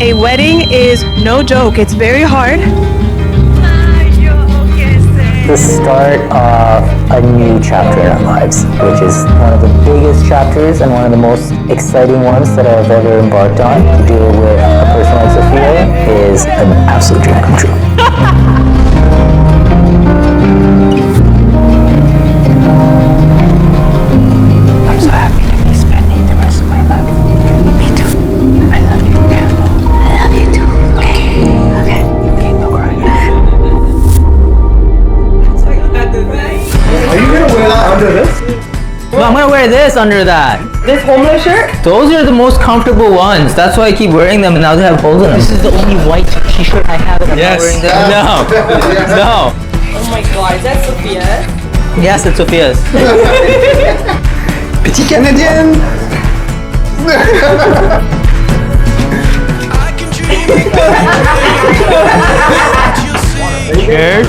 A wedding is no joke. It's very hard. The start of a new chapter in our lives, which is one of the biggest chapters and one of the most exciting ones that I've ever embarked on. To deal with a person like Sophia is an absolute dream come true. I'm so happy to be spending the rest of my life. Me too. I love you. I love you too. Okay. Okay, no crying. Are you gonna wear that under this? No, I'm gonna wear this under that. This homeless shirt? Those are the most comfortable ones. That's why I keep wearing them and now they have holes in them. This is the only white t-shirt I have and I'm not wearing them. No. No. Oh my god, is that Sophia? Yes, it's Sophia's. Petit Canadien! Cheers.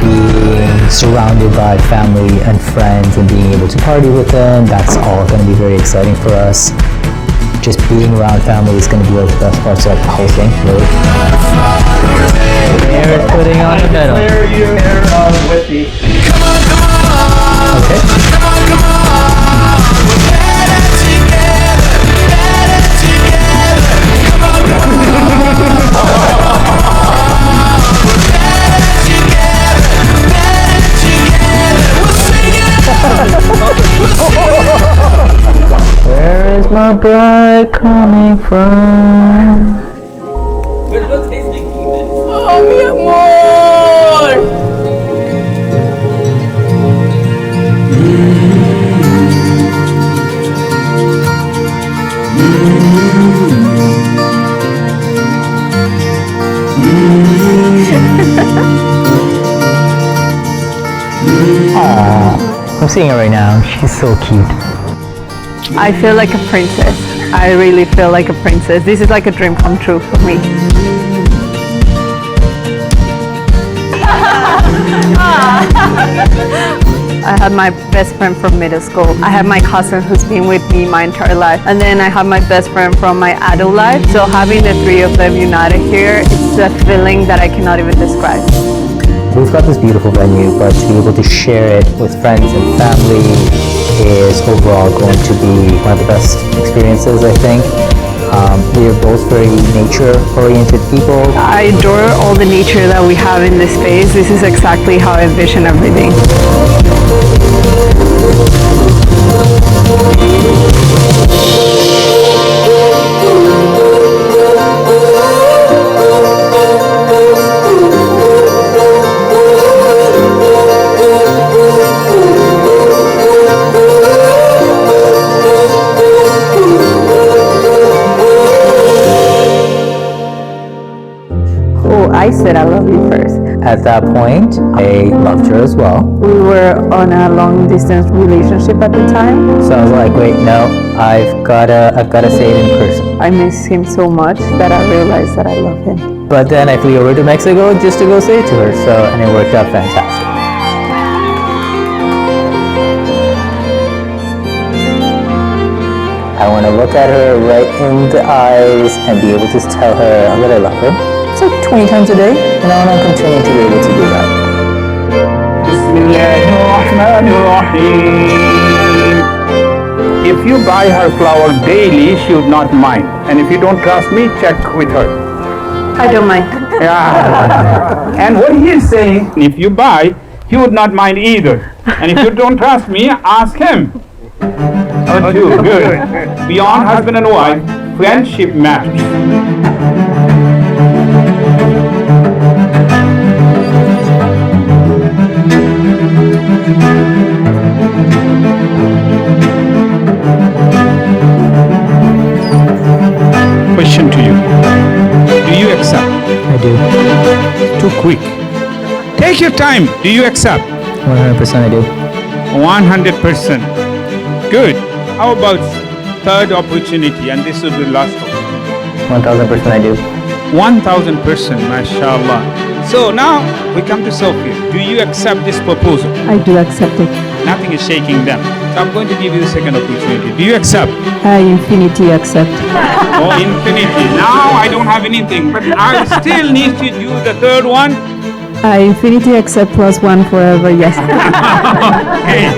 Being surrounded by family and friends and being able to party with them, that's all going to be very exciting for us. Just being around family is going to be like the best parts of the whole thing, really. They're putting on the medal. Clear your hair with me. Okay. Where is my bride coming from? Oh, mi amor! Aww, I'm seeing her right now. She's so cute. I feel like a princess. I really feel like a princess. This is like a dream come true for me. I had my best friend from middle school. I have my cousin who's been with me my entire life. And then I have my best friend from my adult life. So having the three of them united here, it's a feeling that I cannot even describe. We've got this beautiful venue, but to be able to share it with friends and family is overall going to be one of the best experiences, I think. We are both very nature-oriented people. I adore all the nature that we have in this space. This is exactly how I envision everything. I said I love you first. At that point, I loved her as well. We were on a long distance relationship at the time. So I was like, wait, no, I've gotta say it in person. I miss him so much that I realized that I love him. But then I flew over to Mexico just to go say it to her, and it worked out fantastic. I want to look at her right in the eyes and be able to tell her that I love her. It's like 20 times a day, and I want to continue to be able to do that. If you buy her flower daily, she would not mind. And if you don't trust me, check with her. I don't mind. Yeah. And what he is saying, if you buy, he would not mind either. And if you don't trust me, ask him. Oh, too good. Beyond husband and wife, friendship matters. Question to you. Do you accept? I do. Too quick. Take your time. Do you accept? 100% I do. 100%. Good. How about third opportunity, and this will be the last one. 1000% I do. 1000%, mashallah. So now we come to Sophia. Do you accept this proposal? I do accept it. Nothing is shaking them. So I'm going to give you the second opportunity. Do you accept? I infinity accept. Oh, infinity. Now I don't have anything, but I still need to do the third one. I infinity accept +1 forever, yes. Okay.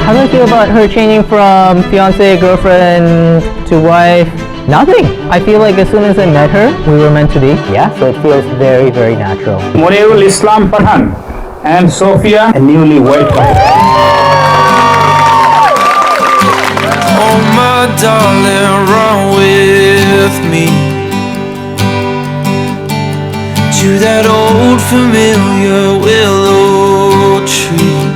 How do I feel about her changing from fiance, girlfriend to wife? Nothing. I feel like as soon as I met her, we were meant to be. Yeah, so it feels very, very natural. Munirul Islam Pathan and Sophia, a newlywed couple. Oh my darling, run with me to that old familiar willow tree.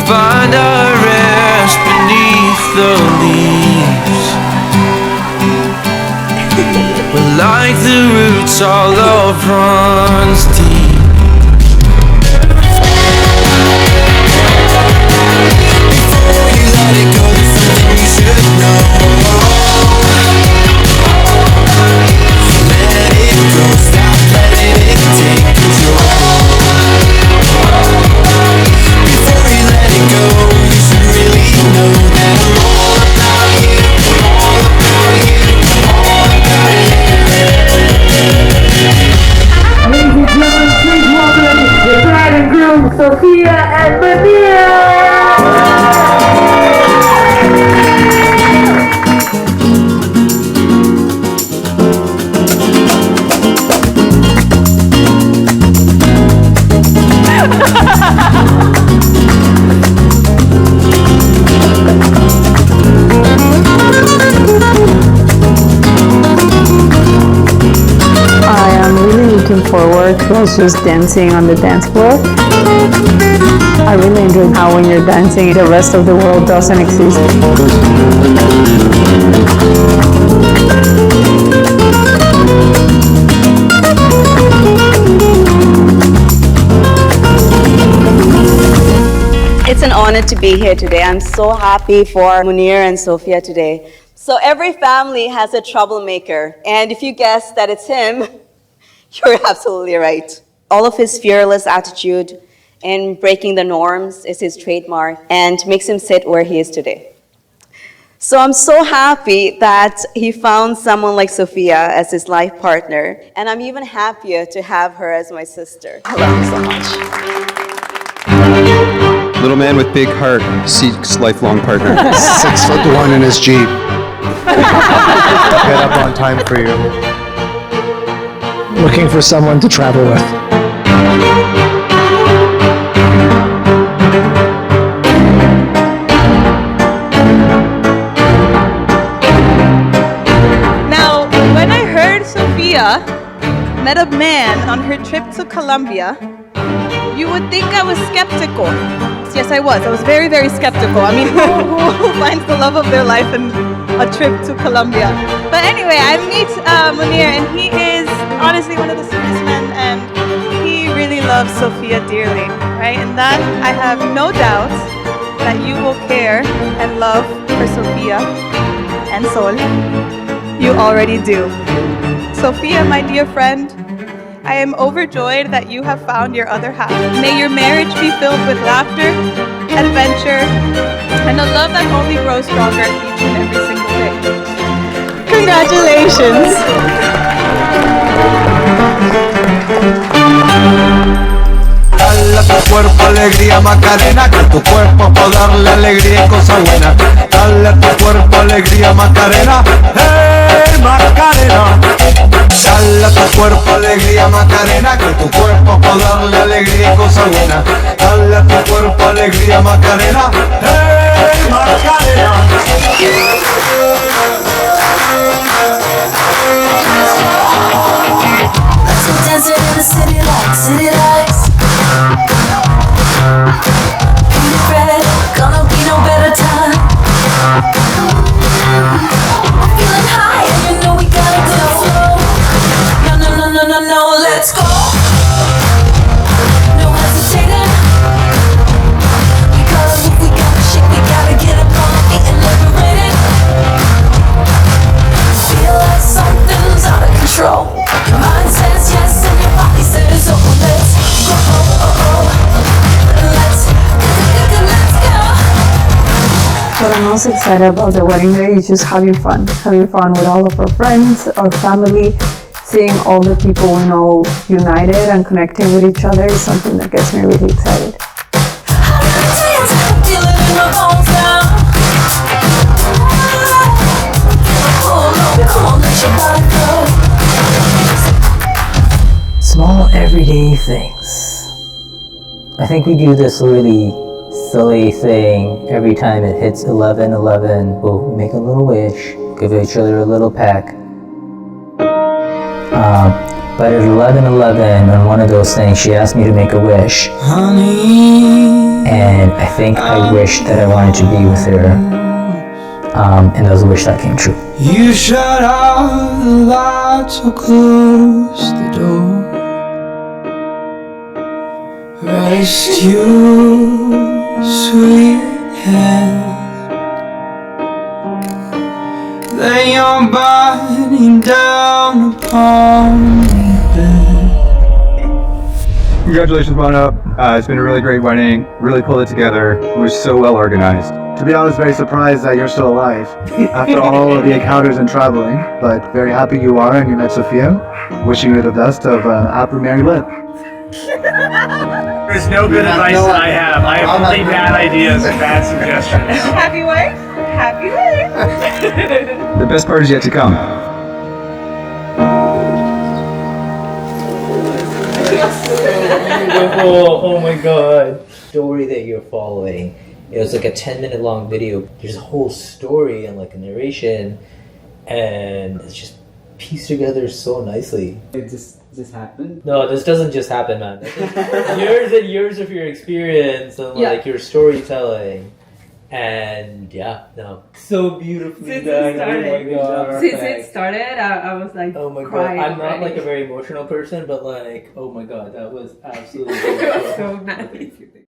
Find our rest beneath the leaves. But like the roots, our love runs deep. Before you let it go, there's something you should know. Let it go, stop letting it take control. Before you let it go, you should really know that I'm all about you, all about you, all about you. Ladies and gentlemen, please welcome the bride and groom, Sophia and Munir. I am really looking forward to us just dancing on the dance floor. I really enjoy how when you're dancing, the rest of the world doesn't exist. It's an honor to be here today. I'm so happy for Munir and Sophia today. So every family has a troublemaker, and if you guess that it's him, you're absolutely right. All of his fearless attitude and breaking the norms is his trademark and makes him sit where he is today. So I'm so happy that he found someone like Sophia as his life partner, and I'm even happier to have her as my sister. I love her so much. Little man with big heart seeks lifelong partner. 6'1" in his Jeep. Get up on time for you. Looking for someone to travel with. Now, when I heard Sophia met a man on her trip to Colombia, you would think I was skeptical. Yes, I was. I was very, very skeptical. I mean, who finds the love of their life in a trip to Colombia? But anyway, I meet Munir, and he is honestly one of the sweetest men, and he really loves Sophia dearly, right? And that I have no doubt that you will care and love for Sophia and Sol. You already do. Sophia, my dear friend, I am overjoyed that you have found your other half. May your marriage be filled with laughter, adventure, and a love that only grows stronger each and every single day. Congratulations! Dale a tu cuerpo alegría Macarena, que tu cuerpo pa' darle alegría y cosa buena. Dale a tu cuerpo alegría Macarena, hey Macarena. Dale a tu cuerpo alegría Macarena, que tu cuerpo pa' darle alegría y cosa buena. Dale a tu cuerpo alegría Macarena, hey Macarena. Dancing in the city lights, red, gonna be no better time. Feeling high and you know we gotta go. No, let's go. No hesitating, because if we gotta shake, we gotta get up on our feet and liberate it. Feel like something's out of control. Your mind says yes and your body says oh, let's What I'm most excited about the wedding day is just having fun with all of our friends, our family. Seeing all the people we know united and connecting with each other is something that gets me really excited. Small everyday things. I think we do this really silly thing every time it hits 11:11. We'll make a little wish, give each other a little peck. But at 11:11, on one of those things, she asked me to make a wish. And I think I wished that I wanted to be with her. And that was a wish that came true. You shut out the lights or close the door. Rest you, sweet hand. Lay your body down upon the bed. Congratulations, Bono. It's been a really great wedding. Really pulled it together. It was so well organized. To be honest, very surprised that you're still alive after all of the encounters and traveling. But very happy you are and you met Sophia. Wishing you the best of happy married life. There's no good advice that I have. I have only bad ideas and bad suggestions. Happy wife? Happy wife. The best part is yet to come. Oh my god. Story that you're following. It was like a 10-minute long video. There's a whole story and like a narration, and it's just pieced together so nicely. It just happened? No, this doesn't just happen, man. Years and years of your experience and like your storytelling. And yeah, no. So beautifully Since done. it started. Oh my god. Since it started, I was like, oh my crying god. I'm not already. like a very emotional person, but like, oh my god, that was absolutely It was so nice.